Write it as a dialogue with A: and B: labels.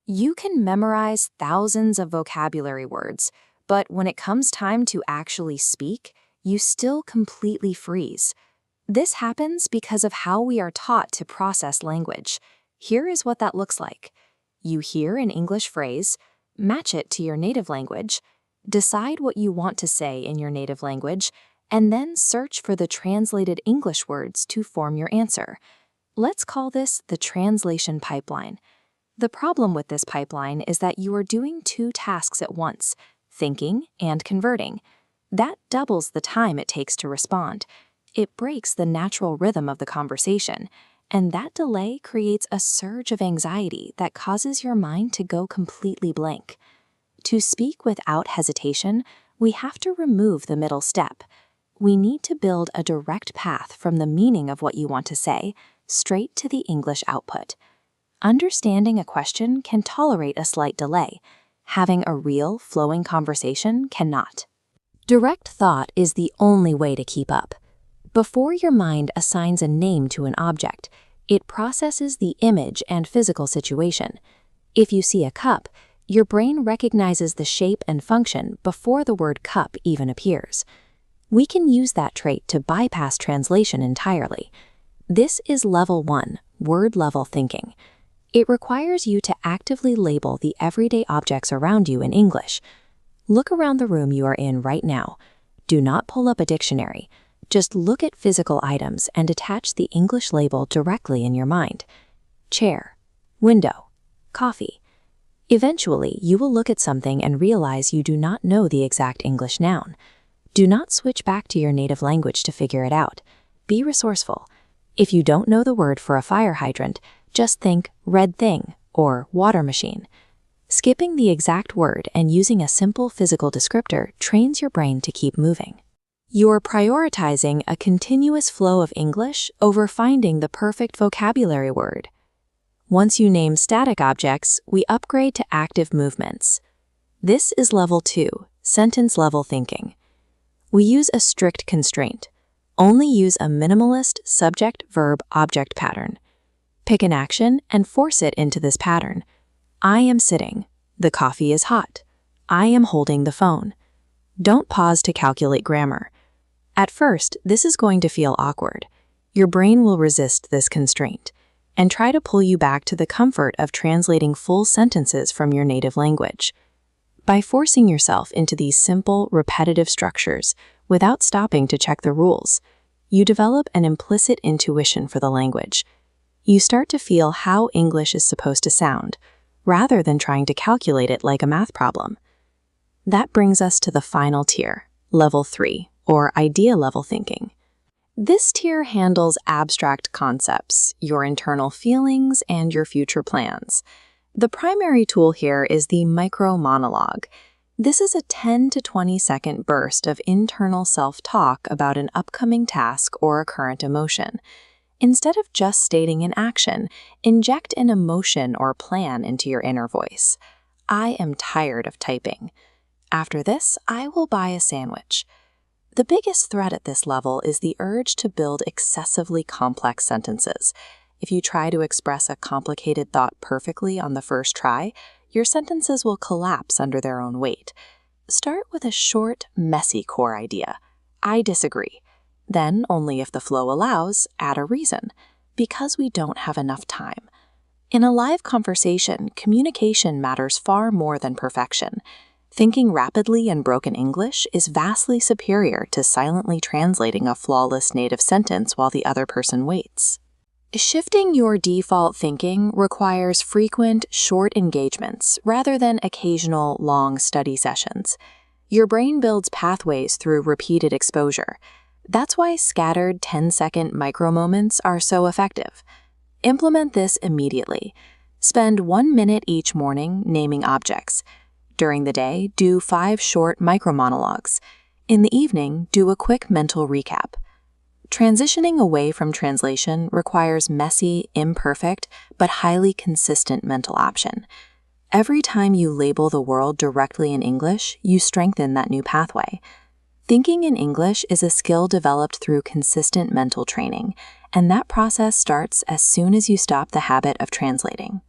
A: You can memorize thousands of vocabulary words, but when it comes time to actually speak, you still completely freeze. This happens because of how we are taught to process language. Here is what that looks like. You hear an English phrase, match it to your native language, decide what you want to say in your native language, and then search for the translated English words to form your answer. Let's call this the translation pipeline. The problem with this pipeline is that you are doing two tasks at once, thinking and converting. That doubles the time it takes to respond. It breaks the natural rhythm of the conversation, and that delay creates a surge of anxiety that causes your mind to go completely blank. To speak without hesitation, we have to remove the middle step. We need to build a direct path from the meaning of what you want to say straight to the English output. Understanding a question can tolerate a slight delay. Having a real, flowing conversation cannot. Direct thought is the only way to keep up. Before your mind assigns a name to an object, it processes the image and physical situation. If you see a cup, your brain recognizes the shape and function before the word cup even appears. We can use that trait to bypass translation entirely. This is level 1, word-level thinking. It requires you to actively label the everyday objects around you in English. Look around the room you are in right now. Do not pull up a dictionary. Just look at physical items and attach the English label directly in your mind. Chair, window, coffee. Eventually, you will look at something and realize you do not know the exact English noun. Do not switch back to your native language to figure it out. Be resourceful. If you don't know the word for a fire hydrant, just think red thing or water machine. Skipping the exact word and using a simple physical descriptor trains your brain to keep moving. You're prioritizing a continuous flow of English over finding the perfect vocabulary word. Once you name static objects, we upgrade to active movements. This is level 2, sentence-level thinking. We use a strict constraint. Only use a minimalist subject-verb-object pattern. Pick an action and force it into this pattern. I am sitting. The coffee is hot. I am holding the phone. Don't pause to calculate grammar. At first, this is going to feel awkward. Your brain will resist this constraint and try to pull you back to the comfort of translating full sentences from your native language. By forcing yourself into these simple, repetitive structures without stopping to check the rules, you develop an implicit intuition for the language. You start to feel how English is supposed to sound, rather than trying to calculate it like a math problem. That brings us to the final tier, level 3, or idea-level thinking. This tier handles abstract concepts, your internal feelings, and your future plans. The primary tool here is the micro-monologue. This is a 10 to 20 second burst of internal self-talk about an upcoming task or a current emotion. Instead of just stating an action, inject an emotion or plan into your inner voice. I am tired of typing. After this, I will buy a sandwich. The biggest threat at this level is the urge to build excessively complex sentences. If you try to express a complicated thought perfectly on the first try, your sentences will collapse under their own weight. Start with a short, messy core idea. I disagree. Then, only if the flow allows, add a reason, because we don't have enough time. In a live conversation, communication matters far more than perfection. Thinking rapidly in broken English is vastly superior to silently translating a flawless native sentence while the other person waits. Shifting your default thinking requires frequent, short engagements rather than occasional, long study sessions. Your brain builds pathways through repeated exposure. That's why scattered 10-second micro-moments are so effective. Implement this immediately. Spend 1 minute each morning naming objects. During the day, do 5 short micro-monologues. In the evening, do a quick mental recap. Transitioning away from translation requires messy, imperfect, but highly consistent mental action. Every time you label the world directly in English, you strengthen that new pathway. Thinking in English is a skill developed through consistent mental training, and that process starts as soon as you stop the habit of translating.